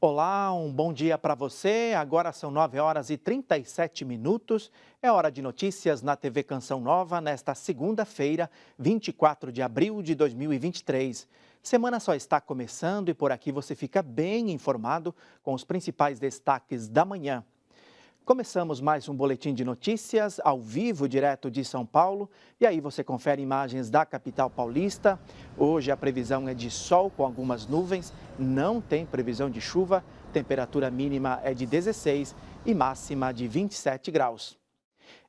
Olá, um bom dia para você. Agora são 9 horas e 37 minutos. É hora de notícias na TV Canção Nova nesta segunda-feira, 24 de abril de 2023. Semana só está começando e por aqui você fica bem informado com os principais destaques da manhã. Começamos mais um boletim de notícias ao vivo, direto de São Paulo. E aí você confere imagens da capital paulista. Hoje a previsão é de sol com algumas nuvens, não tem previsão de chuva. Temperatura mínima é de 16 e máxima de 27 graus.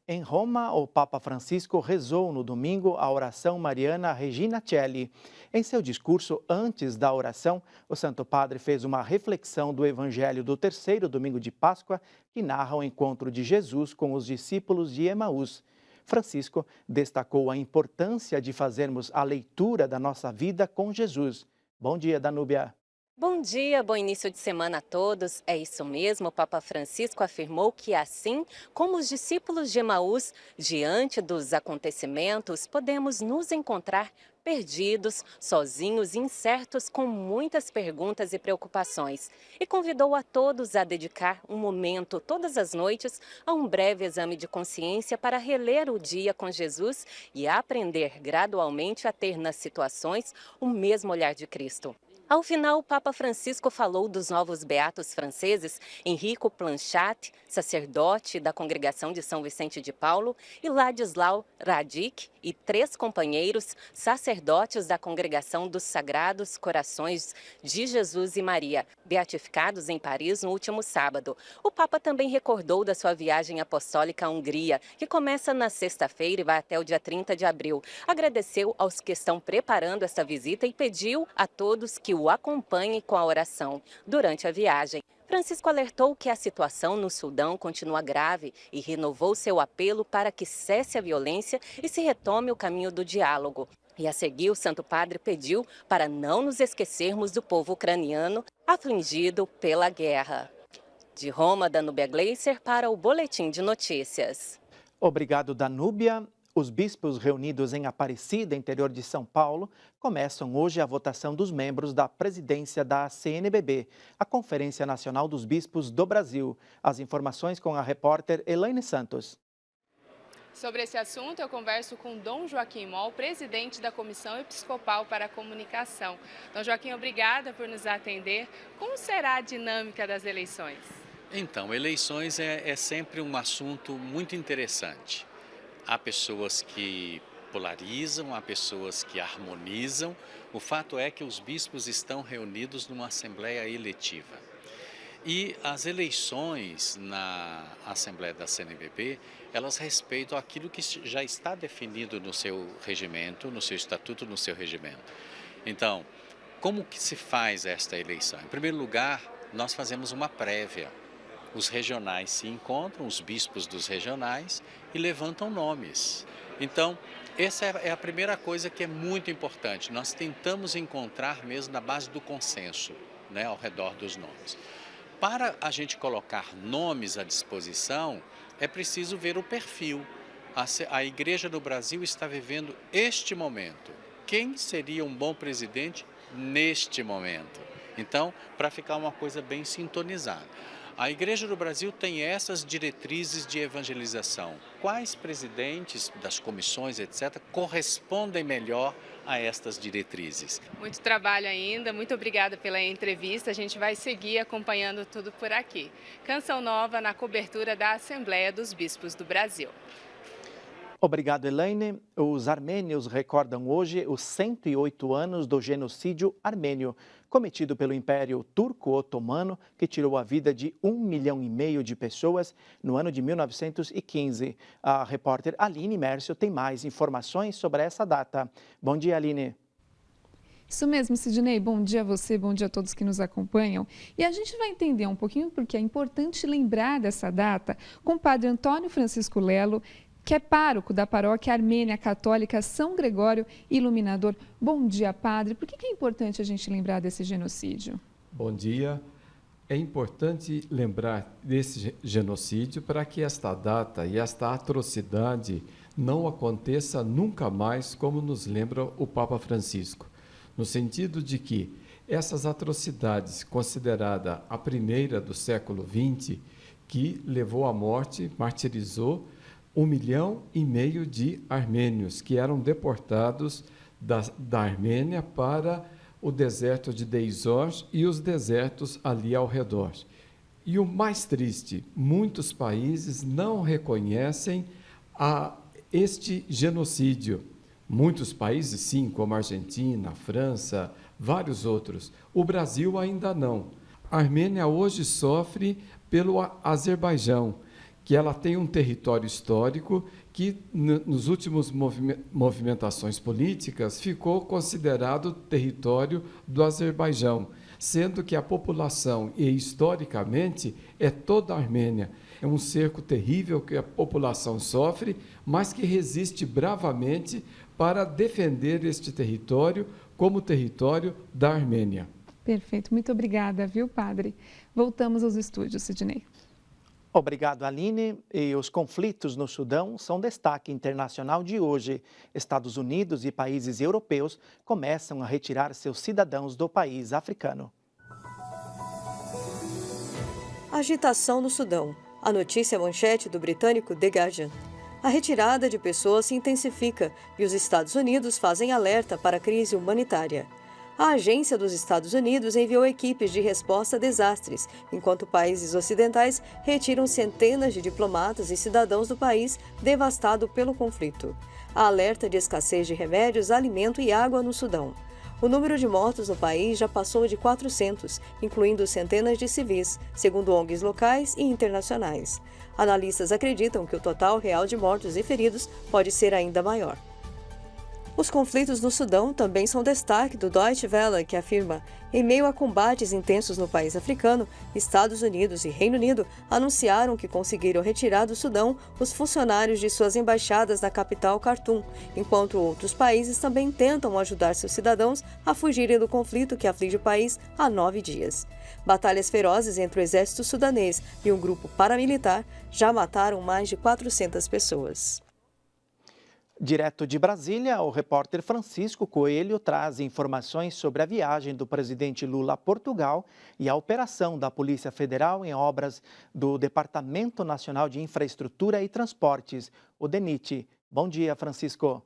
Em Roma, o Papa Francisco rezou no domingo a oração mariana Regina Coeli. Em seu discurso antes da oração, o Santo Padre fez uma reflexão do Evangelho do terceiro domingo de Páscoa, que narra o encontro de Jesus com os discípulos de Emaús. Francisco destacou a importância de fazermos a leitura da nossa vida com Jesus. Bom dia, Danúbia. Bom dia, bom início de semana a todos. É isso mesmo, o Papa Francisco afirmou que assim como os discípulos de Emaús, diante dos acontecimentos, podemos nos encontrar perdidos, sozinhos e incertos com muitas perguntas e preocupações. E convidou a todos a dedicar um momento todas as noites a um breve exame de consciência para reler o dia com Jesus e aprender gradualmente a ter nas situações o mesmo olhar de Cristo. Ao final, o Papa Francisco falou dos novos beatos franceses, Enrico Planchat, sacerdote da Congregação de São Vicente de Paulo, e Ladislau Radic, e 3 companheiros, sacerdotes da Congregação dos Sagrados Corações de Jesus e Maria, beatificados em Paris no último sábado. O Papa também recordou da sua viagem apostólica à Hungria, que começa na sexta-feira e vai até o dia 30 de abril. Agradeceu aos que estão preparando esta visita e pediu a todos que o acompanhem com a oração durante a viagem. Francisco alertou que a situação no Sudão continua grave e renovou seu apelo para que cesse a violência e se retome o caminho do diálogo. E a seguir, o Santo Padre pediu para não nos esquecermos do povo ucraniano afligido pela guerra. De Roma, Danúbia Gleiser para o Boletim de Notícias. Obrigado, Danúbia. Os bispos reunidos em Aparecida, interior de São Paulo, começam hoje a votação dos membros da presidência da CNBB, a Conferência Nacional dos Bispos do Brasil. As informações com a repórter Elaine Santos. Sobre esse assunto, eu converso com Dom Joaquim Moll, presidente da Comissão Episcopal para a Comunicação. Dom Joaquim, obrigada por nos atender. Como será a dinâmica das eleições? Então, eleições é sempre um assunto muito interessante. Há pessoas que polarizam, há pessoas que harmonizam. O fato é que os bispos estão reunidos numa assembleia eletiva. E as eleições na Assembleia da CNBB, elas respeitam aquilo que já está definido no seu regimento, no seu estatuto, no seu regimento. Então, como que se faz esta eleição? Em primeiro lugar, nós fazemos uma prévia. Os regionais se encontram, os bispos dos regionais, e levantam nomes. Então, essa é a primeira coisa que é muito importante. Nós tentamos encontrar mesmo na base do consenso, né, ao redor dos nomes. Para a gente colocar nomes à disposição, é preciso ver o perfil. A Igreja do Brasil está vivendo este momento. Quem seria um bom presidente neste momento? Então, para ficar uma coisa bem sintonizada. A Igreja do Brasil tem essas diretrizes de evangelização. Quais presidentes das comissões, etc., correspondem melhor a estas diretrizes? Muito trabalho ainda, muito obrigada pela entrevista. A gente vai seguir acompanhando tudo por aqui. Canção Nova na cobertura da Assembleia dos Bispos do Brasil. Obrigado, Elaine. Os armênios recordam hoje os 108 anos do genocídio armênio, cometido pelo Império Turco-Otomano, que tirou a vida de 1,5 milhão de pessoas no ano de 1915. A repórter Aline Mércio tem mais informações sobre essa data. Bom dia, Aline. Isso mesmo, Sidney. Bom dia a você, bom dia a todos que nos acompanham. E a gente vai entender um pouquinho porque é importante lembrar dessa data com o padre Antônio Francisco Lelo, que é pároco da paróquia Armênia Católica São Gregório Iluminador. Bom dia, padre. Por que é importante a gente lembrar desse genocídio? Bom dia. É importante lembrar desse genocídio para que esta data e esta atrocidade não aconteça nunca mais, como nos lembra o Papa Francisco. no sentido de que essas atrocidades, considerada a primeira do século XX, que levou à morte, martirizou 1,5 milhão de armênios, que eram deportados da Armênia para o deserto de Deizor e os desertos ali ao redor. E o mais triste, muitos países não reconhecem este genocídio. Muitos países, sim, como a Argentina, a França, vários outros. O Brasil ainda não. A Armênia hoje sofre pelo Azerbaijão, que ela tem um território histórico que, nos últimos movimentações políticas, ficou considerado território do Azerbaijão, sendo que a população, e historicamente, é toda a Armênia. É um cerco terrível que a população sofre, mas que resiste bravamente para defender este território como território da Armênia. Perfeito, muito obrigada, viu, padre? Voltamos aos estúdios, Sidney. Obrigado, Aline. E os conflitos no Sudão são destaque internacional de hoje. Estados Unidos e países europeus começam a retirar seus cidadãos do país africano. Agitação no Sudão. A notícia manchete do britânico The Guardian. A retirada de pessoas se intensifica e os Estados Unidos fazem alerta para a crise humanitária. A agência dos Estados Unidos enviou equipes de resposta a desastres, enquanto países ocidentais retiram centenas de diplomatas e cidadãos do país devastado pelo conflito. Há alerta de escassez de remédios, alimento e água no Sudão. O número de mortos no país já passou de 400, incluindo centenas de civis, segundo ONGs locais e internacionais. Analistas acreditam que o total real de mortos e feridos pode ser ainda maior. Os conflitos no Sudão também são destaque do Deutsche Welle, que afirma: em meio a combates intensos no país africano, Estados Unidos e Reino Unido anunciaram que conseguiram retirar do Sudão os funcionários de suas embaixadas na capital Khartoum, enquanto outros países também tentam ajudar seus cidadãos a fugirem do conflito que aflige o país há 9 dias. Batalhas ferozes entre o exército sudanês e um grupo paramilitar já mataram mais de 400 pessoas. Direto de Brasília, o repórter Francisco Coelho traz informações sobre a viagem do presidente Lula a Portugal e a operação da Polícia Federal em obras do Departamento Nacional de Infraestrutura e Transportes, o DENIT. Bom dia, Francisco.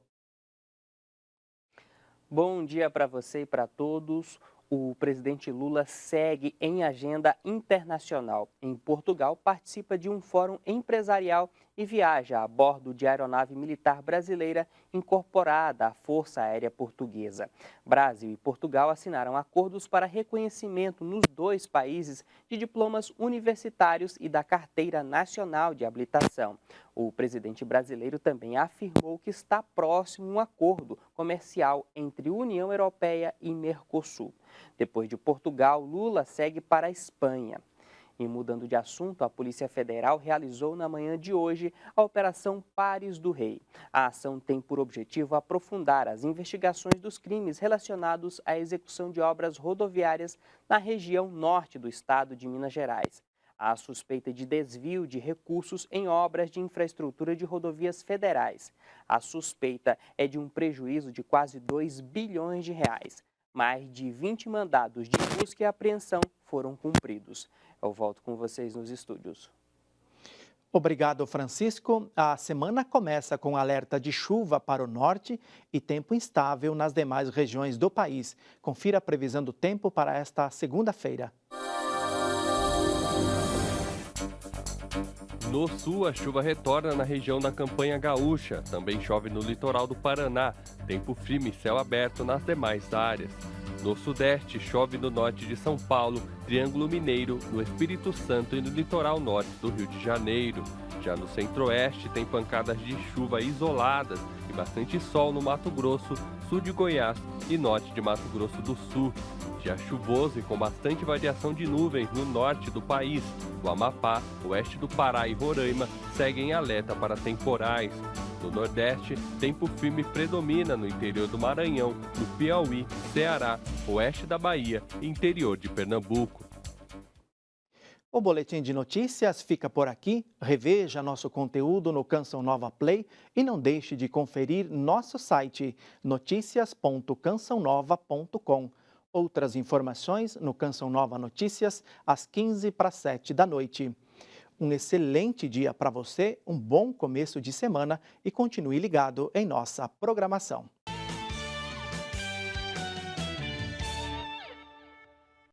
Bom dia para você e para todos. O presidente Lula segue em agenda internacional. Em Portugal, participa de um fórum empresarial e viaja a bordo de aeronave militar brasileira incorporada à Força Aérea Portuguesa. Brasil e Portugal assinaram acordos para reconhecimento nos dois países de diplomas universitários e da Carteira Nacional de Habilitação. O presidente brasileiro também afirmou que está próximo um acordo comercial entre União Europeia e Mercosul. Depois de Portugal, Lula segue para a Espanha. E mudando de assunto, a Polícia Federal realizou na manhã de hoje a Operação Pares do Rei. A ação tem por objetivo aprofundar as investigações dos crimes relacionados à execução de obras rodoviárias na região norte do estado de Minas Gerais. Há suspeita de desvio de recursos em obras de infraestrutura de rodovias federais. A suspeita é de um prejuízo de quase 2 bilhões de reais. Mais de 20 mandados de busca e apreensão foram cumpridos. Eu volto com vocês nos estúdios. Obrigado, Francisco. A semana começa com alerta de chuva para o norte e tempo instável nas demais regiões do país. Confira a previsão do tempo para esta segunda-feira. No sul, a chuva retorna na região da Campanha Gaúcha. Também chove no litoral do Paraná. Tempo firme e céu aberto nas demais áreas. No sudeste, chove no norte de São Paulo, Triângulo Mineiro, no Espírito Santo e no litoral norte do Rio de Janeiro. Já no centro-oeste, tem pancadas de chuva isoladas e bastante sol no Mato Grosso, sul de Goiás e norte de Mato Grosso do Sul. Dia chuvoso e com bastante variação de nuvens no norte do país. O Amapá, oeste do Pará e Roraima seguem alerta para temporais. No Nordeste, tempo firme predomina no interior do Maranhão, no Piauí, Ceará, oeste da Bahia e interior de Pernambuco. O Boletim de Notícias fica por aqui. Reveja nosso conteúdo no Canção Nova Play e não deixe de conferir nosso site noticias.cançãonova.com. Outras informações no Canção Nova Notícias às 6:45 da noite. Um excelente dia para você, um bom começo de semana e continue ligado em nossa programação.